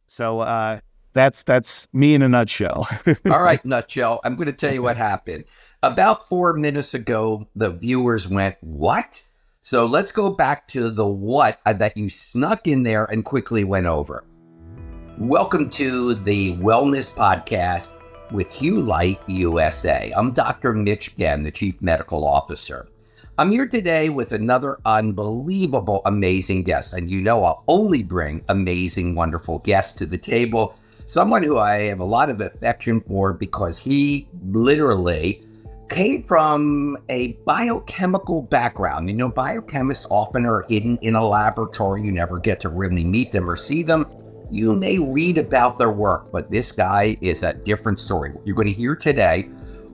So that's me in a nutshell. All right, nutshell. I'm going to tell you what happened. About 4 minutes ago, the viewers went, what? So let's go back to the what that you snuck in there and quickly went over. Welcome to the Wellness Podcast with Hugh Light USA. I'm Dr. Mitch Ghen, the Chief Medical Officer. I'm here today with another unbelievable, amazing guest. And you know I'll only bring amazing, wonderful guests to the table. Someone who I have a lot of affection for because he literally came from a biochemical background. You know, biochemists often are hidden in a laboratory. You never get to really meet them or see them. You may read about their work, but this guy is a different story. What you're going to hear today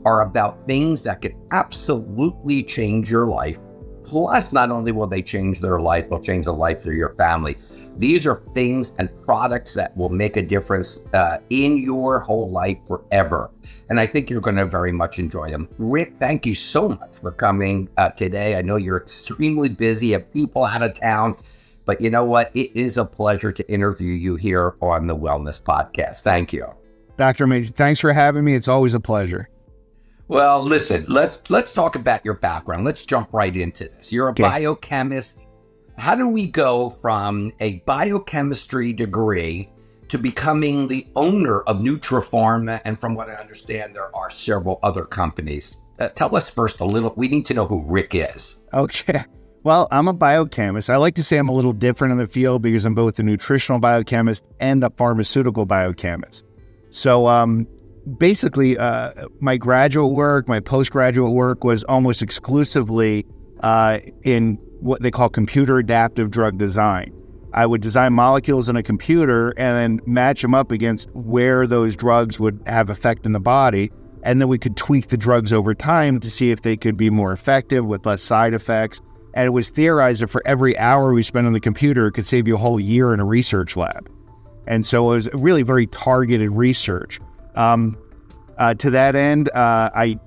are about things that could absolutely change your life. Plus, not only will they change their life, they'll change the life of your family. These are things and products that will make a difference in your whole life forever. And I think you're going to very much enjoy them. Rik, thank you so much for coming today. I know you're extremely busy, have people out of town, but you know what? It is a pleasure to interview you here on the Wellness Podcast. Thank you. Dr. Mitch, thanks for having me. It's always a pleasure. Well, listen, let's talk about your background. Let's jump right into this. You're a biochemist. How do we go from a biochemistry degree to becoming the owner of Nutra Pharma? And from what I understand, there are several other companies. Tell us first a little, we need to know who Rik is. Okay. Well, I'm a biochemist. I like to say I'm a little different in the field because I'm both a nutritional biochemist and a pharmaceutical biochemist. So basically, my graduate work, my postgraduate work was almost exclusively in what they call computer adaptive drug design. I would design molecules in a computer and then match them up against where those drugs would have effect in the body. And then we could tweak the drugs over time to see if they could be more effective with less side effects. And it was theorized that for every hour we spent on the computer, it could save you a whole year in a research lab. And so it was really very targeted research. To that end, I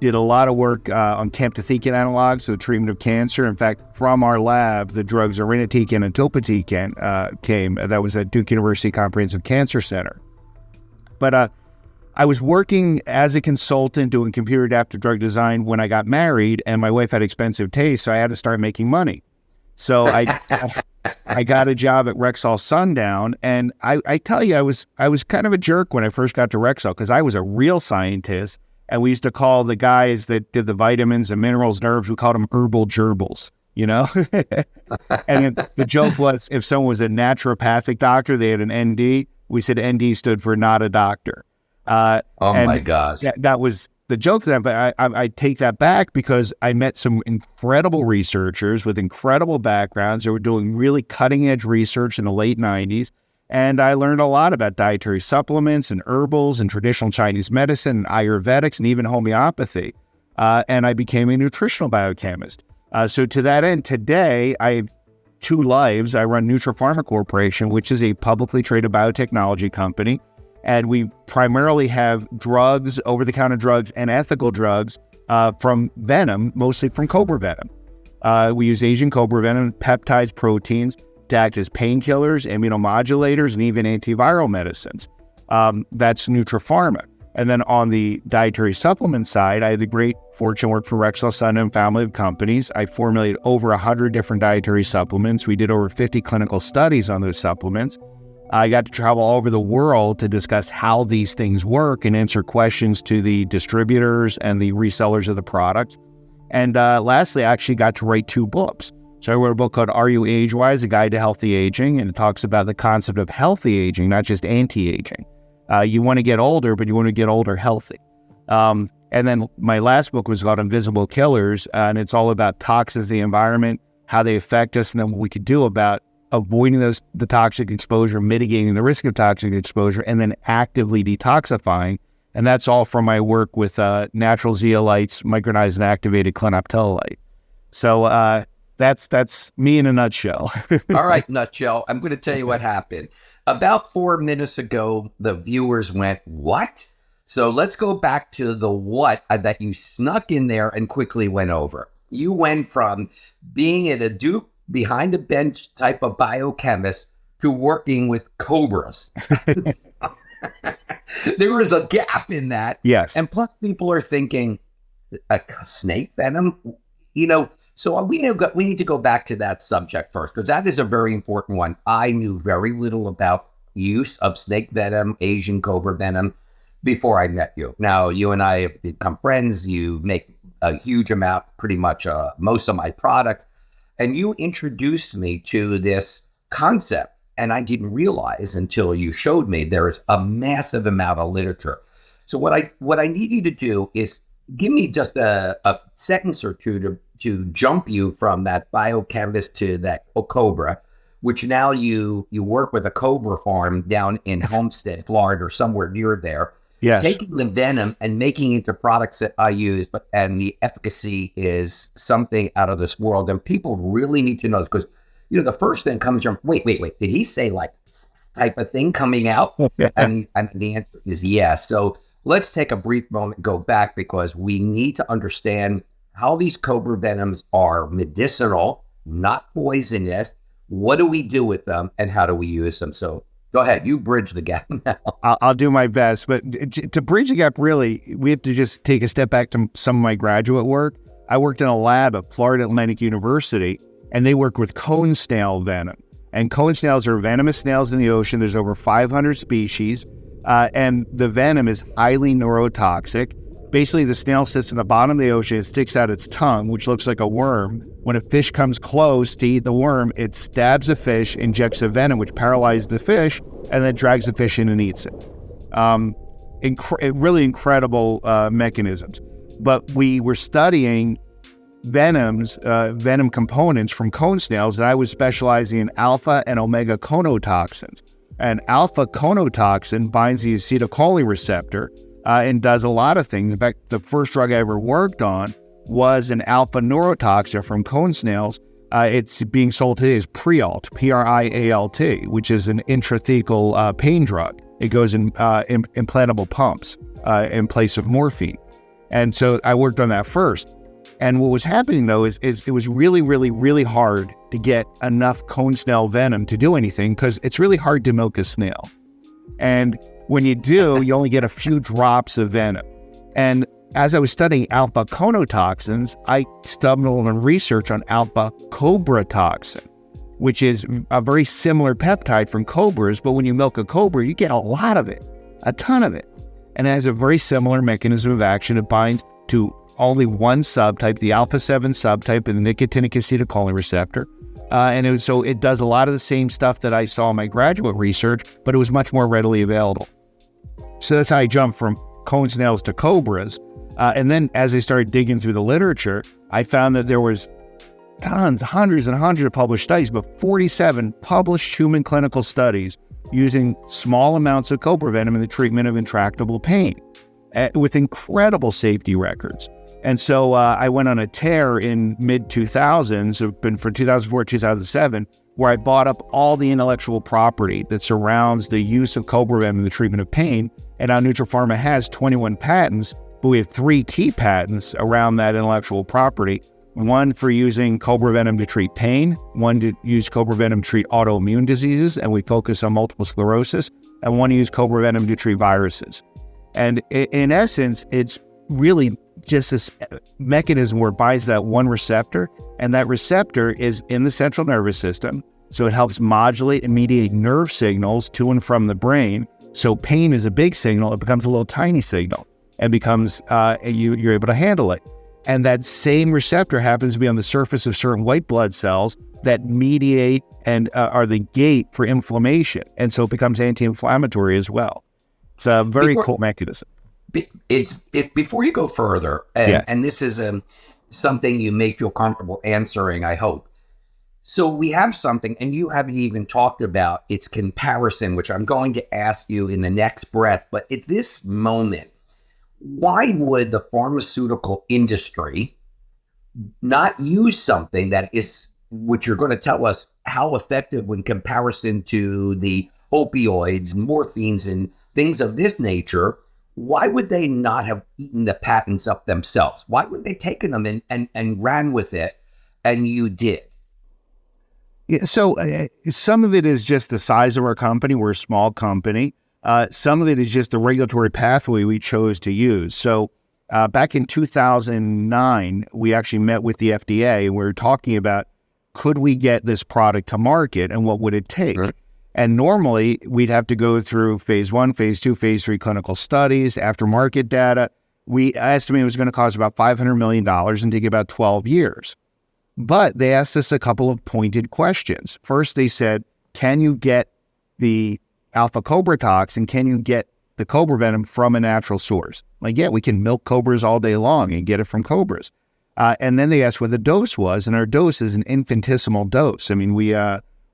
did a lot of work on camptothecin analogs for the treatment of cancer. In fact, from our lab, the drugs irinotecan and topotecan came. That was at Duke University Comprehensive Cancer Center. But I was working as a consultant doing computer adaptive drug design when I got married, and my wife had expensive taste, so I had to start making money. So I got a job at Rexall Sundown, and I tell you, I was kind of a jerk when I first got to Rexall because I was a real scientist. And we used to call the guys that did the vitamins and minerals and herbs, we called them herbal gerbils, you know? And the joke was if someone was a naturopathic doctor, they had an ND. We said ND stood for not a doctor. My gosh. That was the joke then, but I take that back because I met some incredible researchers with incredible backgrounds that were doing really cutting edge research in the late 90s. And I learned a lot about dietary supplements and herbals and traditional Chinese medicine and Ayurvedics and even homeopathy. And I became a nutritional biochemist. So to that end, today I have two lives. I run Nutra Pharma Corporation, which is a publicly traded biotechnology company. And we primarily have drugs, over-the-counter drugs, and ethical drugs from venom, mostly from Cobra venom. We use Asian Cobra venom, peptides, proteins, to act as painkillers, immunomodulators, and even antiviral medicines. That's Nutra Pharma. And then on the dietary supplement side, I had the great fortune to work for Rexall Sundown family of companies. I formulated over 100 different dietary supplements. We did over 50 clinical studies on those supplements. I got to travel all over the world to discuss how these things work and answer questions to the distributors and the resellers of the product. And lastly, I actually got to write 2 books. So I wrote a book called Are You Age-Wise? A Guide to Healthy Aging, and it talks about the concept of healthy aging, not just anti-aging. You want to get older, but you want to get older healthy. And then my last book was called Invisible Killers, and it's all about toxins in the environment, how they affect us, and then what we could do about avoiding the toxic exposure, mitigating the risk of toxic exposure, and then actively detoxifying. And that's all from my work with natural zeolites, micronized and activated clinoptilolite. So that's me in a nutshell. All right, nutshell. I'm going to tell you what happened. About 4 minutes ago, the viewers went, what? So let's go back to the what that you snuck in there and quickly went over. You went from being at a Duke behind the bench type of biochemist to working with cobras. There was a gap in that. Yes. And plus people are thinking, a snake venom? So we need to go back to that subject first, because that is a very important one. I knew very little about use of snake venom, Asian cobra venom, before I met you. Now, you and I have become friends. You make a huge amount, pretty much most of my products. And you introduced me to this concept. And I didn't realize until you showed me there's a massive amount of literature. So what I need you to do is give me just a sentence or two to jump you from that biochemist to that Cobra, which now you work with a Cobra farm down in Homestead, Florida, or somewhere near there. Yes. Taking the venom and making it into products that I use, and the efficacy is something out of this world. And people really need to know, because the first thing comes from, wait, did he say like this type of thing coming out? And the answer is yes. So let's take a brief moment, go back, because we need to understand how these cobra venoms are medicinal, not poisonous. What do we do with them, and how do we use them? So go ahead, you bridge the gap now. I'll do my best. But to bridge the gap, really, we have to just take a step back to some of my graduate work. I worked in a lab at Florida Atlantic University, and they work with cone snail venom. And cone snails are venomous snails in the ocean. There's over 500 species, and the venom is highly neurotoxic. Basically, the snail sits in the bottom of the ocean. It sticks out its tongue, which looks like a worm. When a fish comes close to eat the worm, it stabs the fish, injects the venom, which paralyzes the fish, and then drags the fish in and eats it. Really incredible mechanisms. But we were studying venom components from cone snails, and I was specializing in alpha and omega conotoxins. And alpha conotoxin binds the acetylcholine receptor and does a lot of things. In fact, the first drug I ever worked on was an alpha neurotoxin from cone snails. It's being sold today as Prialt, Prialt, which is an intrathecal pain drug. It goes in implantable pumps in place of morphine. And so I worked on that first. And what was happening, though, is it was really, really, really hard to get enough cone snail venom to do anything, because it's really hard to milk a snail. And when you do, you only get a few drops of venom. And as I was studying alpha conotoxins, I stumbled on research on alpha cobra toxin, which is a very similar peptide from cobras, but when you milk a cobra, you get a lot of it, a ton of it. And it has a very similar mechanism of action. It binds to only one subtype, the alpha-7 subtype of the nicotinic acetylcholine receptor. So it does a lot of the same stuff that I saw in my graduate research, but it was much more readily available. So that's how I jumped from cone snails to cobras. And then as I started digging through the literature, I found that there was hundreds and hundreds of published studies, but 47 published human clinical studies using small amounts of cobra venom in the treatment of intractable pain with incredible safety records. And so I went on a tear in mid-2000s, been from 2004 to 2007, where I bought up all the intellectual property that surrounds the use of cobra venom in the treatment of pain. And now Nutra Pharma has 21 patents, but we have 3 key patents around that intellectual property. One for using cobra venom to treat pain, one to use cobra venom to treat autoimmune diseases, and we focus on multiple sclerosis, and one to use cobra venom to treat viruses. And in essence, it's really just this mechanism where it binds that one receptor, and that receptor is in the central nervous system. So it helps modulate and mediate nerve signals to and from the brain. So pain is a big signal, it becomes a little tiny signal and becomes, you're able to handle it. And that same receptor happens to be on the surface of certain white blood cells that mediate and are the gate for inflammation. And so it becomes anti-inflammatory as well. It's a very cool mechanism. Before you go further, and this is something you may feel comfortable answering, I hope. So we have something, and you haven't even talked about its comparison, which I'm going to ask you in the next breath. But at this moment, why would the pharmaceutical industry not use something that is, which you're going to tell us how effective in comparison to the opioids, morphines, and things of this nature? Why would they not have eaten the patents up themselves? Why would they taken them and ran with it, and you did? Yeah, so some of it is just the size of our company. We're a small company. Some of it is just the regulatory pathway we chose to use. So back in 2009, we actually met with the FDA and we were talking about, could we get this product to market and what would it take? Right. And normally we'd have to go through phase 1, phase 2, phase 3 clinical studies, after market data. We estimated it was going to cost about $500 million and take about 12 years. But they asked us a couple of pointed questions. First, they said, can you get the alpha cobra toxin? Can you get the cobra venom from a natural source? Like, yeah, we can milk cobras all day long and get it from cobras. And then they asked what the dose was, and our dose is an infinitesimal dose. I mean,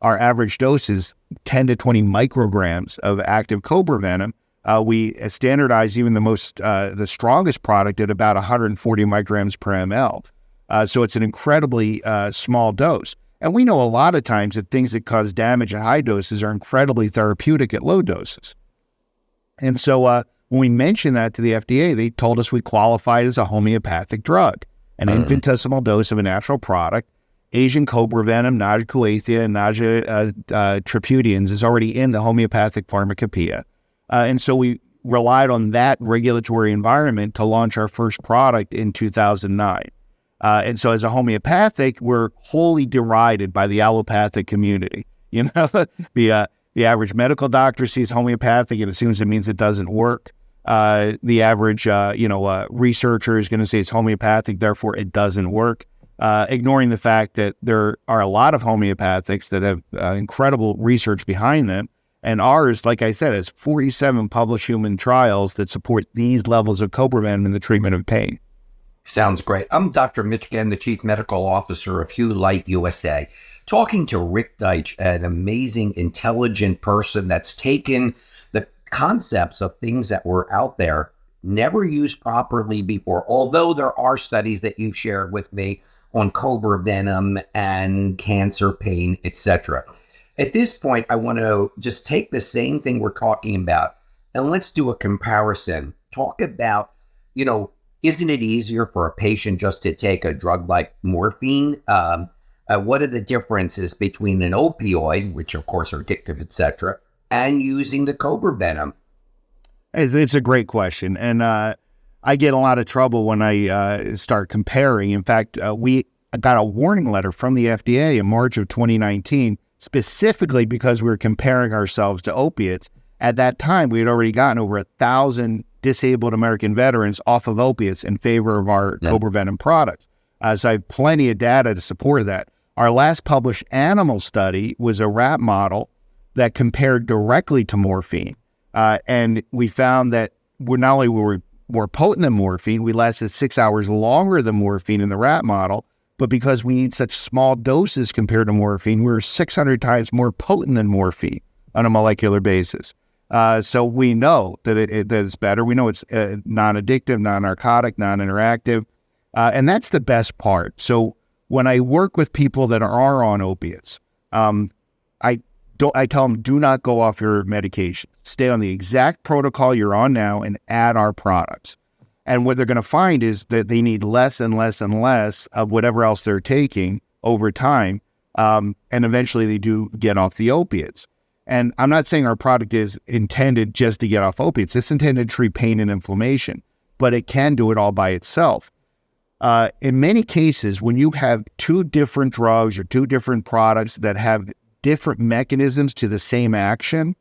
our average dose is 10 to 20 micrograms of active cobra venom. We standardize even the strongest product at about 140 micrograms per ml. So it's an incredibly small dose. And we know a lot of times that things that cause damage at high doses are incredibly therapeutic at low doses. And so when we mentioned that to the FDA, they told us we qualified as a homeopathic drug, an infinitesimal dose of a natural product. Asian cobra venom, Naja coathia, and Naja tripudians is already in the homeopathic pharmacopoeia. And so we relied on that regulatory environment to launch our first product in 2009. And so as a homeopathic, we're wholly derided by the allopathic community. You know, the average medical doctor sees homeopathic and assumes it means it doesn't work. The average, researcher is going to say it's homeopathic, therefore it doesn't work, ignoring the fact that there are a lot of homeopathics that have incredible research behind them. And ours, like I said, has 47 published human trials that support these levels of cobra venom in the treatment of pain. Sounds great. I'm Dr. Mitch Ghen, the Chief Medical Officer of Hue Light USA, talking to Rik Deitsch, an amazing, intelligent person that's taken the concepts of things that were out there, never used properly before, although there are studies that you've shared with me on cobra venom and cancer, pain, etc. At this point, I want to just take the same thing we're talking about and let's do a comparison. Talk about, isn't it easier for a patient just to take a drug like morphine? What are the differences between an opioid, which of course are addictive, etc., and using the cobra venom? It's a great question. And I get a lot of trouble when I start comparing. In fact, we got a warning letter from the FDA in March of 2019, specifically because we were comparing ourselves to opiates. At that time, we had already gotten over 1,000 disabled American veterans off of opiates in favor of our cobra venom products. So I have plenty of data to support that. Our last published animal study was a rat model that compared directly to morphine. And we found that not only were we more potent than morphine, we lasted 6 hours longer than morphine in the rat model, but because we need such small doses compared to morphine, we're 600 times more potent than morphine on a molecular basis. So we know that it's better. We know it's non-addictive, non-narcotic, non-interactive. And that's the best part. So when I work with people that are on opiates, I tell them, do not go off your medication. Stay on the exact protocol you're on now and add our products. And what they're going to find is that they need less and less and less of whatever else they're taking over time. And eventually they do get off the opiates. And I'm not saying our product is intended just to get off opiates. It's intended to treat pain and inflammation, but it can do it all by itself. In many cases, when you have two different drugs or two different products that have different mechanisms to the same action,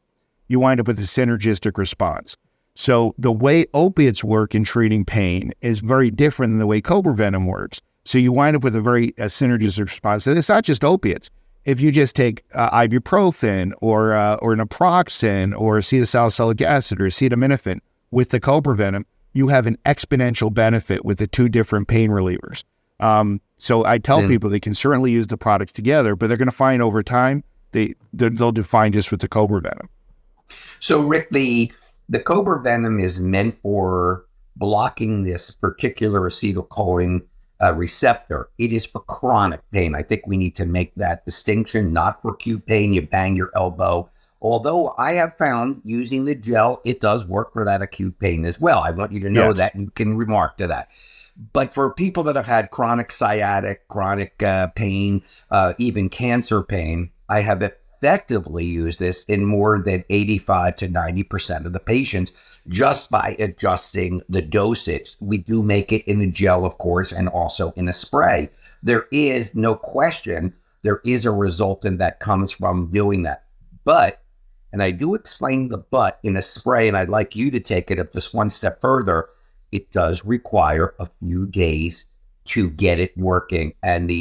you wind up with a synergistic response. So the way opiates work in treating pain is very different than the way cobra venom works. So you wind up with a very synergistic response. And it's not just opiates. If you just take ibuprofen or naproxen or acetylsalicylic acid or acetaminophen with the cobra venom, you have an exponential benefit with the two different pain relievers. So I tell people they can certainly use the products together, but they're going to find over time they'll do fine just with the cobra venom. So Rik, the cobra venom is meant for blocking this particular acetylcholine receptor. It is for chronic pain. I think we need to make that distinction, not for acute pain. You bang your elbow Although I have found using the gel, it does work for that acute pain as well. I want you to know Yes. that, and you can remark to that. But for people that have had chronic sciatic, chronic pain, even cancer pain, I have effectively used this in more than 85 to 90% of the patients just by adjusting the dosage. We do make it in a gel, of course, and also in a spray. There is no question, there is a resultant that comes from doing that. But, and I do explain the but in a spray, and I'd like you to take it up just one step further, it does require a few days to get it working. And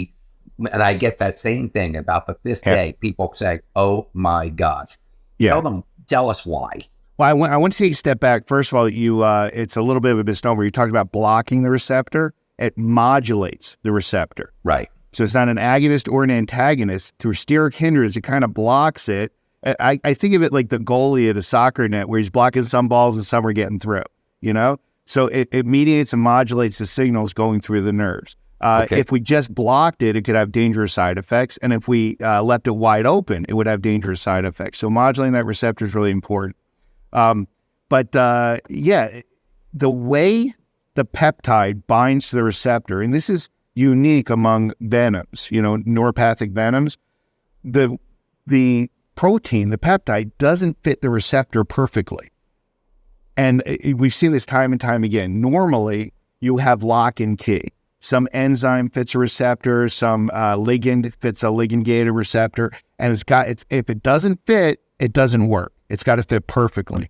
I get that same thing about the fifth day. People say, "Oh my gosh." Yeah. Tell us why. Well, I want to take a step back. First of all, it's a little bit of a misnomer. You talked about blocking the receptor. It modulates the receptor. Right. So it's not an agonist or an antagonist. Through steric hindrance, it kind of blocks it. I think of it like the goalie at a soccer net where he's blocking some balls and some are getting through, So it mediates and modulates the signals going through the nerves. Okay. If we just blocked it, it could have dangerous side effects. And if we left it wide open, it would have dangerous side effects. So modulating that receptor is really important. The way the peptide binds to the receptor, and this is unique among venoms, neuropathic venoms, the protein, the peptide, doesn't fit the receptor perfectly. And we've seen this time and time again. Normally, you have lock and key. Some enzyme fits a receptor, some ligand fits a ligand-gated receptor, and if it doesn't fit, it doesn't work. It's got to fit perfectly.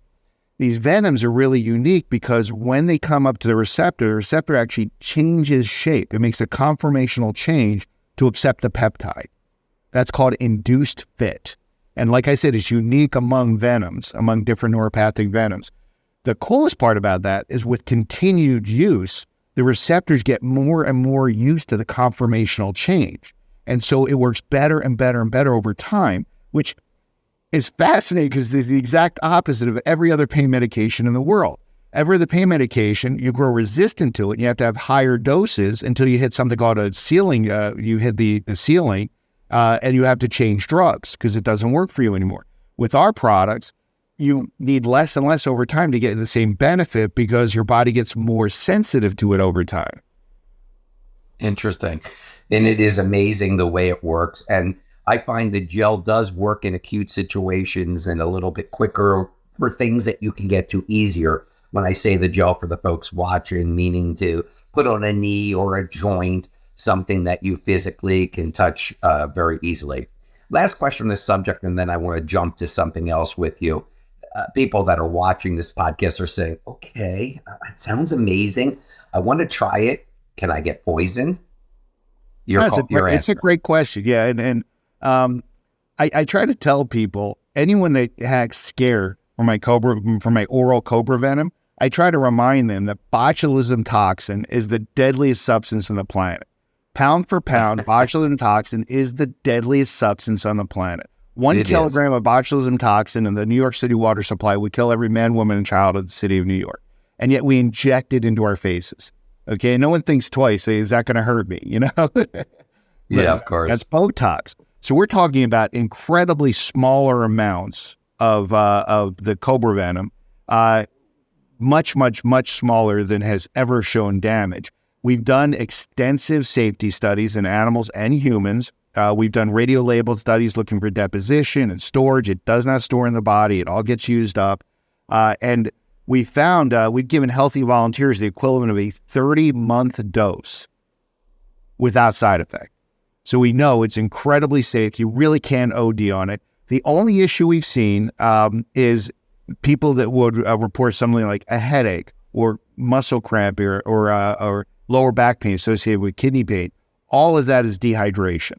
These venoms are really unique because when they come up to the receptor actually changes shape. It makes a conformational change to accept the peptide. That's called induced fit. And like I said, it's unique among venoms, among different neuropathic venoms. The coolest part about that is with continued use, the receptors get more and more used to the conformational change. And so it works better and better and better over time, which is fascinating because it's the exact opposite of every other pain medication in the world. Every other pain medication, you grow resistant to it, and you have to have higher doses until you hit something called a ceiling. You hit the ceiling, and you have to change drugs because it doesn't work for you anymore. With our products, you need less and less over time to get the same benefit because your body gets more sensitive to it over time. Interesting. And it is amazing the way it works. And I find the gel does work in acute situations and a little bit quicker for things that you can get to easier. When I say the gel for the folks watching, meaning to put on a knee or a joint, something that you physically can touch very easily. Last question on this subject, and then I want to jump to something else with you. People that are watching this podcast are saying, okay, it sounds amazing. I want to try it. Can I get poisoned? It's a great question. Yeah. And I try to tell people, anyone that hacks scare from my oral Cobra venom, I try to remind them that botulism toxin is the deadliest substance on the planet. Pound for pound, botulism toxin is the deadliest substance on the planet. 1 kilogram of botulism toxin in the New York City water supply would kill every man, woman, and child of the city of New York. And yet we inject it into our faces. Okay, no one thinks twice. Say, is that going to hurt me? Yeah, of course. That's Botox. So we're talking about incredibly smaller amounts of the Cobra venom, much, much, much smaller than has ever shown damage. We've done extensive safety studies in animals and humans. We've done radio-labeled studies looking for deposition and storage. It does not store in the body. It all gets used up. And we found we've given healthy volunteers the equivalent of a 30-month dose without side effect. So we know it's incredibly safe. You really can OD on it. The only issue we've seen is people that would report something like a headache or muscle cramp or lower back pain associated with kidney pain. All of that is dehydration.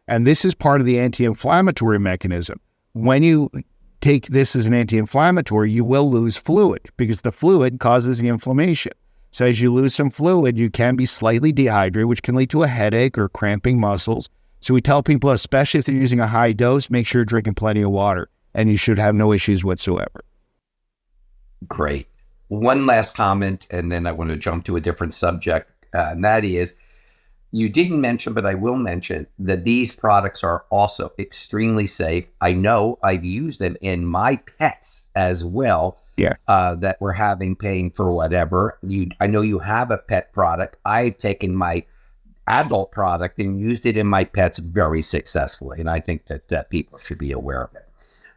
And this is part of the anti-inflammatory mechanism. When you take this as an anti-inflammatory, you will lose fluid because the fluid causes the inflammation. So as you lose some fluid, you can be slightly dehydrated, which can lead to a headache or cramping muscles. So we tell people, especially if they're using a high dose, make sure you're drinking plenty of water, and you should have no issues whatsoever. Great. One last comment, and then I want to jump to a different subject, and that is, You didn't mention, but I will mention that these products are also extremely safe. I know I've used them in my pets as well. Yeah. That were having pain for whatever. I know you have a pet product. I've taken my adult product and used it in my pets very successfully. And I think that people should be aware of it.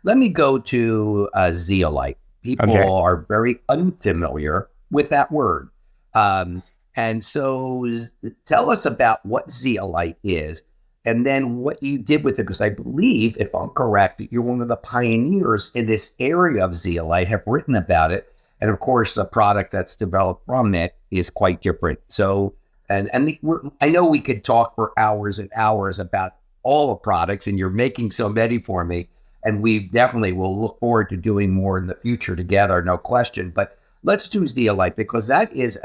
Let me go to zeolite. People are very unfamiliar with that word. And so tell us about what zeolite is and then what you did with it, because I believe, if I'm correct, that you're one of the pioneers in this area of zeolite, have written about it. And of course, the product that's developed from it is quite different. So, I know we could talk for hours and hours about all the products, and you're making so many for me. And we definitely will look forward to doing more in the future together, no question. But let's do zeolite, because that is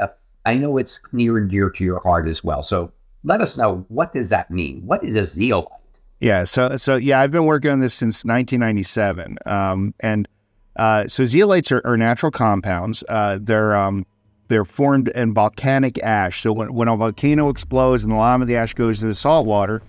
I know it's near and dear to your heart as well. So let us know, what does that mean? What is a zeolite? Yeah. So I've been working on this since 1997. So zeolites are natural compounds. They're formed in volcanic ash. So when a volcano explodes and a lot of the ash goes into the salt water,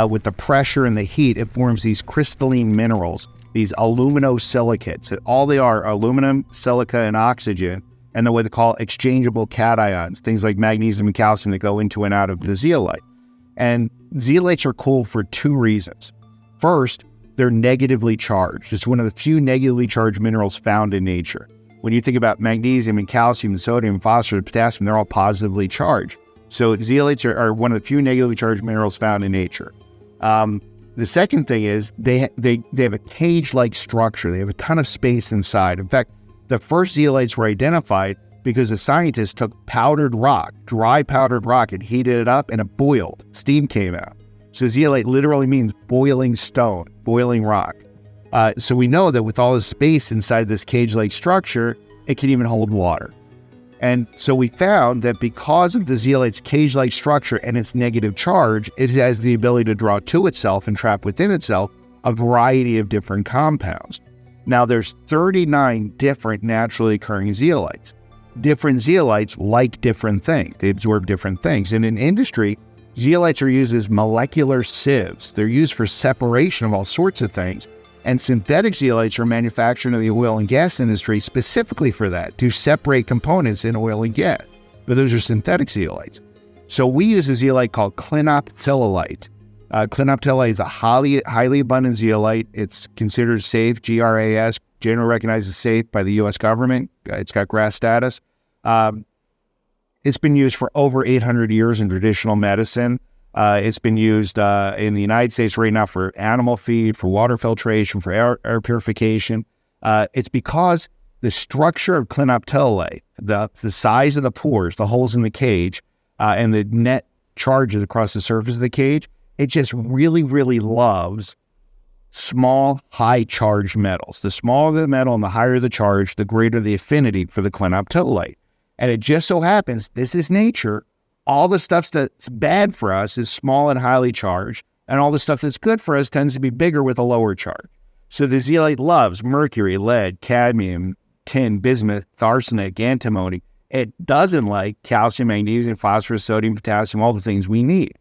with the pressure and the heat, it forms these crystalline minerals, these aluminosilicates. All they are aluminum, silica, and oxygen, and then what they call exchangeable cations, things like magnesium and calcium that go into and out of the zeolite. And zeolites are cool for two reasons. First, they're negatively charged. It's one of the few negatively charged minerals found in nature. When you think about magnesium and calcium and sodium and phosphorus and potassium, they're all positively charged. So zeolites are one of the few negatively charged minerals found in nature. The second thing is they have a cage-like structure. They have a ton of space inside. In fact, the first zeolites were identified because the scientists took powdered rock, dry powdered rock, and heated it up, and it boiled. Steam came out. So zeolite literally means boiling stone, boiling rock. So we know that with all the space inside this cage-like structure, it can even hold water. And so we found that because of the zeolite's cage-like structure and its negative charge, it has the ability to draw to itself and trap within itself a variety of different compounds. Now, there's 39 different naturally occurring zeolites. Different zeolites like different things. They absorb different things. And in industry, zeolites are used as molecular sieves. They're used for separation of all sorts of things. And synthetic zeolites are manufactured in the oil and gas industry specifically for that, to separate components in oil and gas. But those are synthetic zeolites. So we use a zeolite called clinoptilolite. Clinoptilolite is a highly abundant zeolite. It's considered safe, GRAS, generally recognized as safe by the U.S. government. It's got GRAS status. It's been used for over 800 years in traditional medicine. It's been used in the United States right now for animal feed, for water filtration, for air purification. It's because the structure of clinoptilolite, the size of the pores, the holes in the cage, and the net charges across the surface of the cage, it just really, really loves small, high-charged metals. The smaller the metal and the higher the charge, the greater the affinity for the clinoptilolite. And it just so happens, this is nature, all the stuff that's bad for us is small and highly charged, and all the stuff that's good for us tends to be bigger with a lower charge. So the zeolite loves mercury, lead, cadmium, tin, bismuth, arsenic, antimony. It doesn't like calcium, magnesium, phosphorus, sodium, potassium, all the things we need.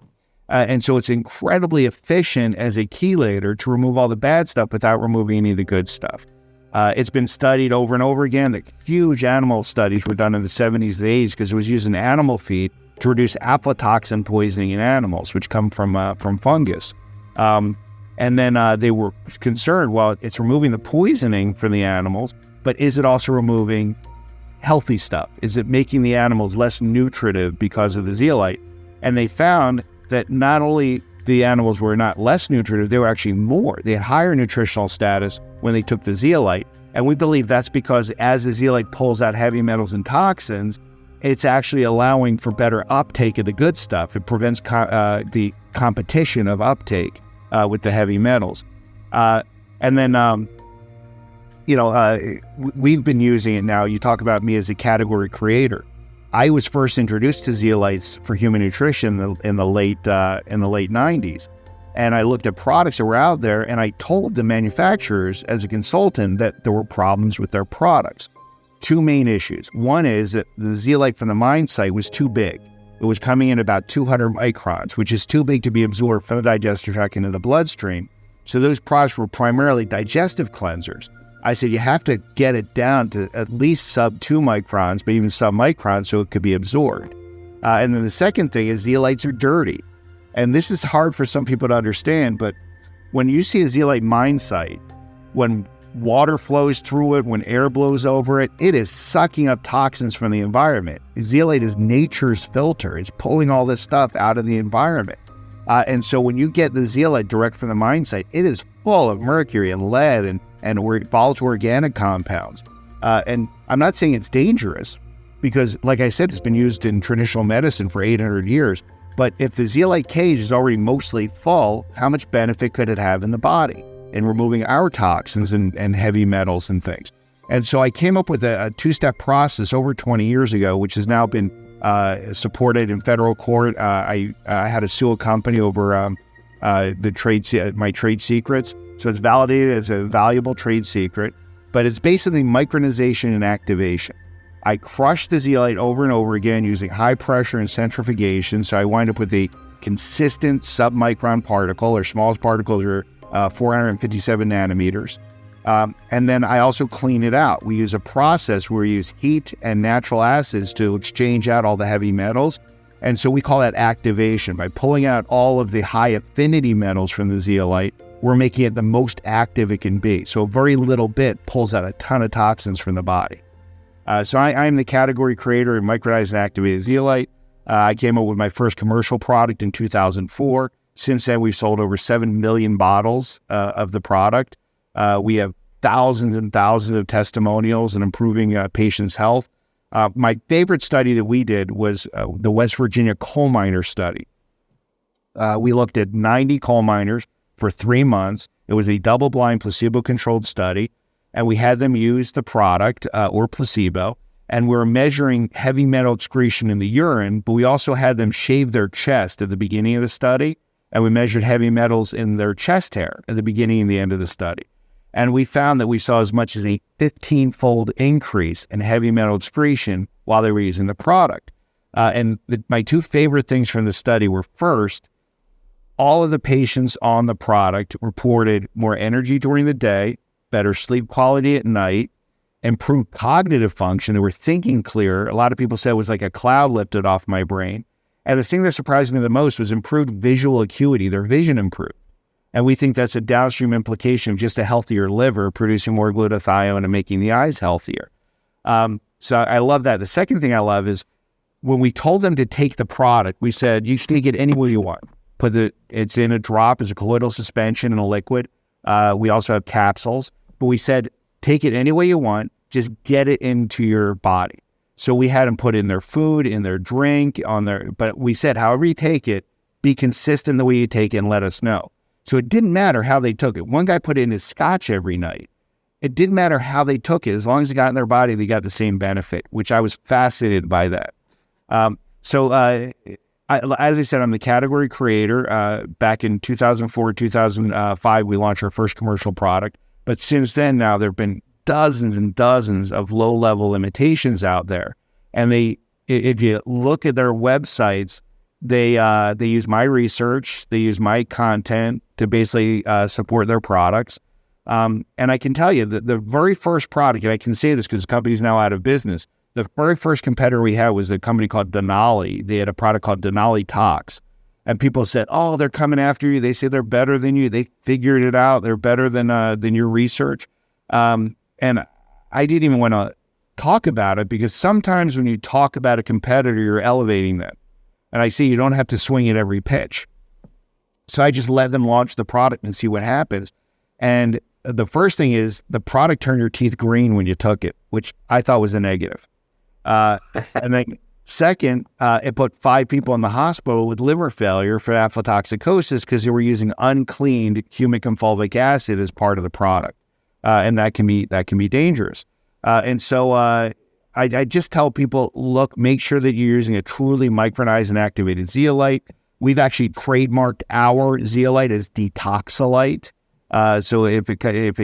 And so it's incredibly efficient as a chelator to remove all the bad stuff without removing any of the good stuff. It's been studied over and over again. The huge animal studies were done in the 70s and 80s because it was used in animal feed to reduce aflatoxin poisoning in animals, which come from fungus. And then they were concerned, well, it's removing the poisoning from the animals, but is it also removing healthy stuff? Is it making the animals less nutritive because of the zeolite? And they found that not only the animals were not less nutritive, they were actually more. They had higher nutritional status when they took the zeolite. And we believe that's because as the zeolite pulls out heavy metals and toxins, it's actually allowing for better uptake of the good stuff. It prevents the competition of uptake with the heavy metals. And then, we've been using it now. You talk about me as a category creator. I was first introduced to zeolites for human nutrition in the late 90s. And I looked at products that were out there, and I told the manufacturers as a consultant that there were problems with their products. Two main issues. One is that the zeolite from the mine site was too big. it was coming in about 200 microns, which is too big to be absorbed from the digestive tract into the bloodstream. So those products were primarily digestive cleansers. I said, you have to get it down to at least sub 2 microns, but even sub microns so it could be absorbed. And then the second thing is zeolites are dirty. And this is hard for some people to understand, but when you see a zeolite mine site, when water flows through it, when air blows over it, it is sucking up toxins from the environment. Zeolite is nature's filter. It's pulling all this stuff out of the environment. And so when you get the zeolite direct from the mine site, it is full of mercury and lead and volatile organic compounds. And I'm not saying it's dangerous because, like I said, it's been used in traditional medicine for 800 years. But if the zeolite cage is already mostly full, how much benefit could it have in the body in removing our toxins and heavy metals and things? And so I came up with a two-step process over 20 years ago, which has now been supported in federal court. I had to sue a company over my trade secrets. So it's validated as a valuable trade secret, but it's basically micronization and activation. I crushed the zeolite over and over again using high pressure and centrifugation. So I wind up with a consistent submicron particle, or smallest particles are 457 nanometers. And then I also clean it out. We use a process where we use heat and natural acids to exchange out all the heavy metals. And so we call that activation. By pulling out all of the high affinity metals from the zeolite, we're making it the most active it can be. So a very little bit pulls out a ton of toxins from the body. So I am the category creator in micronized and activated zeolite. I came up with my first commercial product in 2004. Since then, we've sold over 7 million bottles of the product. We have thousands and thousands of testimonials in improving patients' health. My favorite study that we did was the West Virginia coal miner study. We looked at 90 coal miners for 3 months. It was a double-blind, placebo-controlled study, and we had them use the product or placebo, and we were measuring heavy metal excretion in the urine, but we also had them shave their chest at the beginning of the study, and we measured heavy metals in their chest hair at the beginning and the end of the study. And we found that we saw as much as a 15-fold increase in heavy metal excretion while they were using the product. My two favorite things from the study were, first, all of the patients on the product reported more energy during the day, better sleep quality at night, improved cognitive function. They were thinking clearer. A lot of people said it was like a cloud lifted off my brain. And the thing that surprised me the most was improved visual acuity. Their vision improved. And we think that's a downstream implication of just a healthier liver, producing more glutathione and making the eyes healthier. So I love that. The second thing I love is when we told them to take the product, we said, you can take it anywhere you want. It's in a drop as a colloidal suspension in a liquid. We also have capsules, but we said, take it any way you want, just get it into your body. So we had them put in their food, in their drink, but we said, however you take it, be consistent the way you take it and let us know. So it didn't matter how they took it. One guy put it in his scotch every night. It didn't matter how they took it. As long as it got in their body, they got the same benefit, which I was fascinated by that. As I said, I'm the category creator. Back in 2004, 2005, we launched our first commercial product. But since then, now there have been dozens and dozens of low-level imitations out there. And if you look at their websites, they use my research, they use my content to basically support their products. And I can tell you that the very first product, and I can say this because the company's now out of business, the very first competitor we had was a company called Denali. They had a product called Denali Tox. And people said, oh, they're coming after you. They say they're better than you. They figured it out. They're better than your research. And I didn't even want to talk about it because sometimes when you talk about a competitor, you're elevating them. And I say you don't have to swing at every pitch. So I just let them launch the product and see what happens. And the first thing is the product turned your teeth green when you took it, which I thought was a negative. And then second, it put 5 people in the hospital with liver failure for aflatoxicosis because they were using uncleaned humic and fulvic acid as part of the product. And that can be dangerous. And so I just tell people, look, make sure that you're using a truly micronized and activated zeolite. We've actually trademarked our zeolite as detoxolite. So if it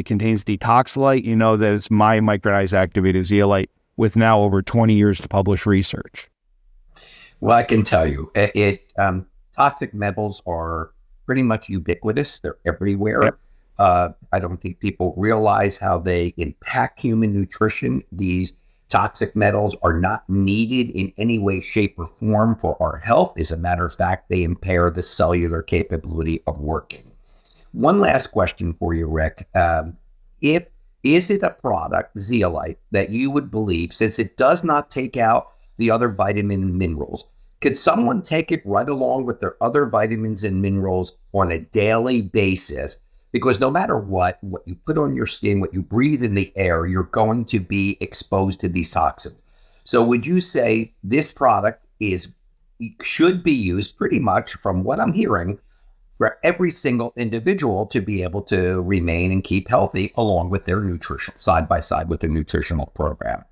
contains detoxolite, you know that it's my micronized activated zeolite with now over 20 years to publish research. Well, I can tell you, toxic metals are pretty much ubiquitous. They're everywhere. I don't think people realize how they impact human nutrition. These toxic metals are not needed in any way, shape, or form for our health. As a matter of fact, they impair the cellular capability of working. One last question for you, Rik. Is it a product, zeolite, that you would believe, since it does not take out the other vitamin and minerals, could someone take it right along with their other vitamins and minerals on a daily basis? Because no matter what you put on your skin, what you breathe in the air, you're going to be exposed to these toxins. So would you say this product should be used pretty much, from what I'm hearing, for every single individual to be able to remain and keep healthy along with their nutrition, side by side with their nutritional program?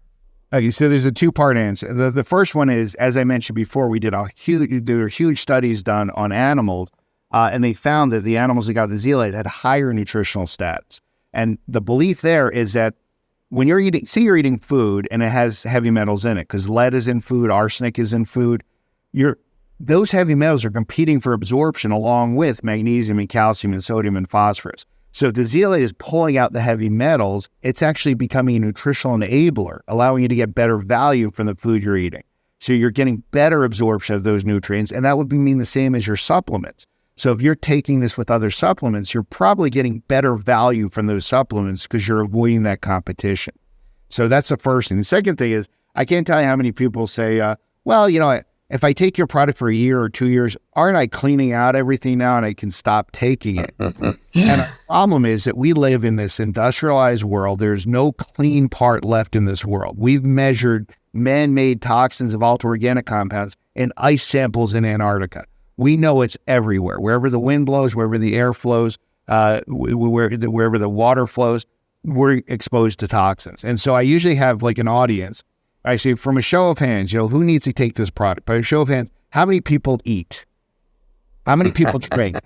Okay, so there's a two-part answer. The first one is, as I mentioned before, there were huge studies done on animals, and they found that the animals that got the zeolite had higher nutritional status. And the belief there is that when you're eating food and it has heavy metals in it, because lead is in food, arsenic is in food, those heavy metals are competing for absorption along with magnesium and calcium and sodium and phosphorus. So if the zeolite is pulling out the heavy metals, it's actually becoming a nutritional enabler, allowing you to get better value from the food you're eating. So you're getting better absorption of those nutrients, and that would mean the same as your supplements. So if you're taking this with other supplements, you're probably getting better value from those supplements because you're avoiding that competition. So that's the first thing. The second thing is, I can't tell you how many people say, if I take your product for a year or 2 years, aren't I cleaning out everything now and I can stop taking it? And our problem is that we live in this industrialized world. There's no clean part left in this world. We've measured man-made toxins of ultra-organic compounds in ice samples in Antarctica. We know it's everywhere. Wherever the wind blows, wherever the air flows, wherever the water flows, we're exposed to toxins. And so I usually have like an audience. I say, from a show of hands, who needs to take this product? By a show of hands, how many people eat? How many people drink?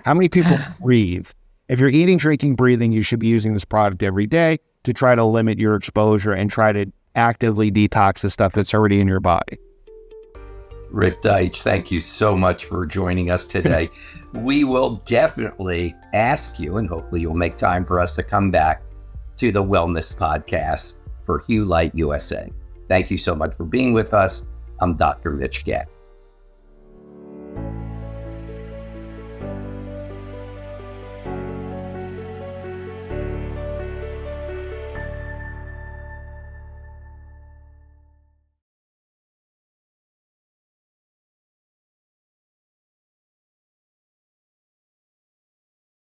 How many people breathe? If you're eating, drinking, breathing, you should be using this product every day to try to limit your exposure and try to actively detox the stuff that's already in your body. Rik Deitsch, thank you so much for joining us today. We will definitely ask you, and hopefully you'll make time for us to come back to the Wellness Podcast for Hue Light USA. Thank you so much for being with us. I'm Dr. Mitch Ghen.